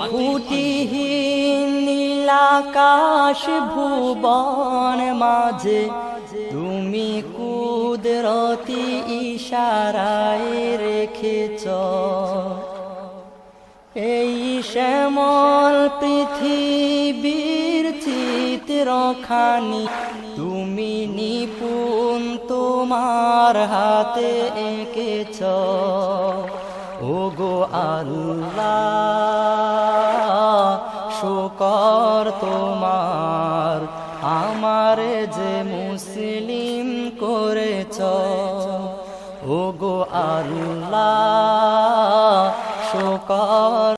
খুঁটিহীন নীলাকাশ ভুবন মাঝে তুমি কুদরতি ইশারায় রেখেছ এই শ্যামল পৃথিবীর চিত্রখানি তুমি নিপুণ তোমার হাতে এঁকেছ ওগো আল্লাহ শুকর তোমার আমারে যে মুসলিম করেছ ওগো আল্লাহ শুকর